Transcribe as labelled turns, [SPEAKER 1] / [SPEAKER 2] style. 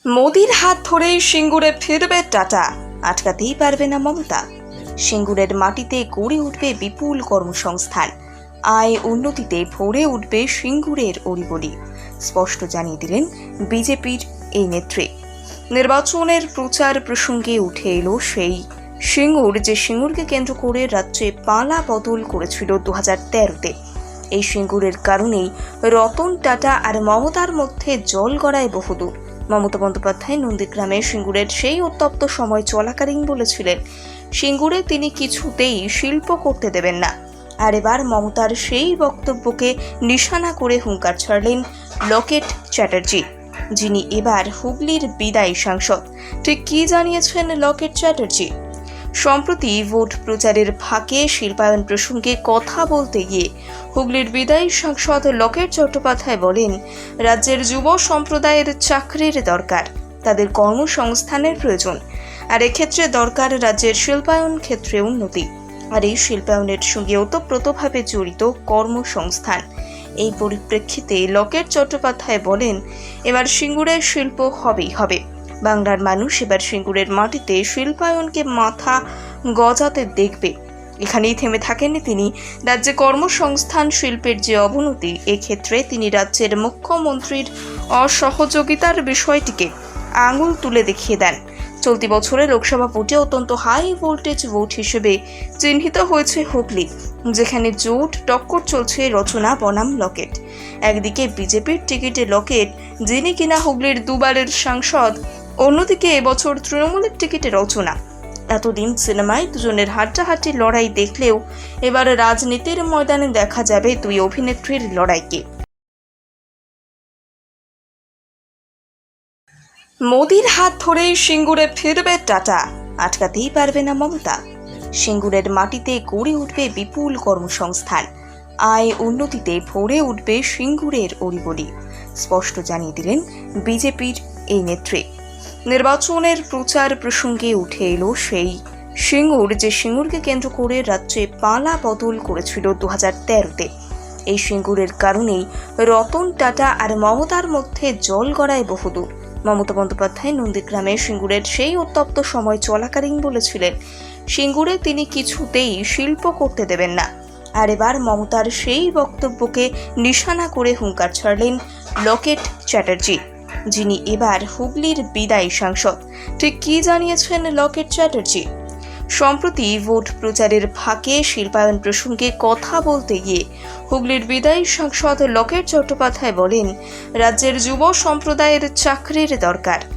[SPEAKER 1] মোদির হাত ধরেই সিঙ্গুরে ফিরবে টাটা, আটকাতেই পারবে না মমতা। সিঙ্গুরের মাটিতে গড়ে উঠবে বিপুল কর্মসংস্থান, আয় উন্নতিতে ভরে উঠবে সিঙ্গুরের অলিগলি, স্পষ্ট জানিয়ে দিলেন বিজেপির এই নেত্রী। নির্বাচনের প্রচার প্রসঙ্গে উঠে এলো সেই সিঙ্গুর, যে সিঙ্গুরকে কেন্দ্র করে রাজ্যে পালা বদল করেছিল 2013-তে। এই সিঙ্গুরের কারণেই রতন টাটা আর মমতার মধ্যে জল গড়ায় বহুদূর। মমতা বন্দ্যোপাধ্যায় নন্দীগ্রামে সিঙ্গুরের সেই উত্তপ্ত সময় চলাকালীন বলেছিলেন, সিঙ্গুরে তিনি কিছুতেই শিল্প করতে দেবেন না। আর এবার মমতার সেই বক্তব্যকে নিশানা করে হুঙ্কার ছাড়লেন লকেট চ্যাটার্জি, যিনি এবার হুগলির বিদায়ী সাংসদ। ঠিক কি জানিয়েছেন লকেট চ্যাটার্জি? সম্প্রতি ভোট প্রচারের ফাঁকে শিল্পায়ন প্রসঙ্গে কথা বলতে গিয়ে হুগলির বিদায়ী সাংসদ লকেট চট্টোপাধ্যায় বলেন, রাজ্যের যুব সম্প্রদায়ের চাকরির দরকার, তাদের কর্মসংস্থানের প্রয়োজন, আর এক্ষেত্রে দরকার রাজ্যের শিল্পায়ন ক্ষেত্রে উন্নতি, আর এই শিল্পায়নের সঙ্গে ওতপ্রোতভাবে জড়িত কর্মসংস্থান। এই পরিপ্রেক্ষিতে লকেট চট্টোপাধ্যায় বলেন, এবার সিঙ্গুরে শিল্প হবেই হবে। বাংলার মানুষ এবার সিঙ্গুরের মাটিতে শিল্পায়নকে মাথা গজাতে দেখবে। এখানেই থেমে থাকেননি তিনি। রাজ্যে কর্মসংস্থান শিল্পের যে অবনতি, এক্ষেত্রে তিনি রাজ্যের মুখ্যমন্ত্রীর অসহযোগিতার বিষয়টিকে আঙুল তুলে দেখিয়ে দেন। চলতি বছরে লোকসভা ভোটে অত্যন্ত হাই ভোল্টেজ ভোট হিসেবে চিহ্নিত হয়েছে হুগলি, যেখানে জোট টক্কর চলছে রচনা বনাম লকেট। একদিকে বিজেপির টিকিটে লকেট, যিনি কিনা হুগলির দুবারের সাংসদ, অন্যদিকে এবছর তৃণমূলের টিকিটে রচনা। এতদিন সিনেমায় দুজনের হাড্ডাহাড্ডি লড়াই দেখলেও এবার রাজনীতির ময়দানে দেখা যাবে দুই অভিনেত্রীর লড়াইকে। মোদির হাত ধরেই সিঙ্গুরে ফিরবে টাটা, আটকাতেই পারবে না মমতা। সিঙ্গুরের মাটিতে গড়ে উঠবে বিপুল কর্মসংস্থান, আয় উন্নতিতে ভরে উঠবে সিঙ্গুরের অলিগলি, স্পষ্ট জানিয়ে দিলেন বিজেপির এই নেত্রী। নির্বাচনের প্রচার প্রসঙ্গে উঠে এলো সেই সিঙ্গুর, যে সিঙ্গুরকে কেন্দ্র করে রাজ্যে পালা বদল করেছিল 2013-তে। এই সিঙ্গুরের কারণেই রতন টাটা আর মমতার মধ্যে জল গড়ায় বহুদূর। মমতা বন্দ্যোপাধ্যায় নন্দীগ্রামে সিঙ্গুরের সেই উত্তপ্ত সময় চলাকালীন বলেছিলেন, সিঙ্গুরে তিনি কিছুতেই শিল্প করতে দেবেন না। আর এবার মমতার সেই বক্তব্যকে নিশানা করে হুঙ্কার ছাড়লেন লকেট চ্যাটার্জি, যিনি এবার হুগলির বিদায়ী সাংসদ। ঠিক কি জানিয়েছেন লকেট চ্যাটার্জি? সম্প্রতি ভোট প্রচারের ফাঁকে শিল্পায়ন প্রসঙ্গে কথা বলতে গিয়ে হুগলির বিদায়ী সাংসদ লকেট চট্টোপাধ্যায় বলেন, রাজ্যের যুব সম্প্রদায়ের চাকরির দরকার,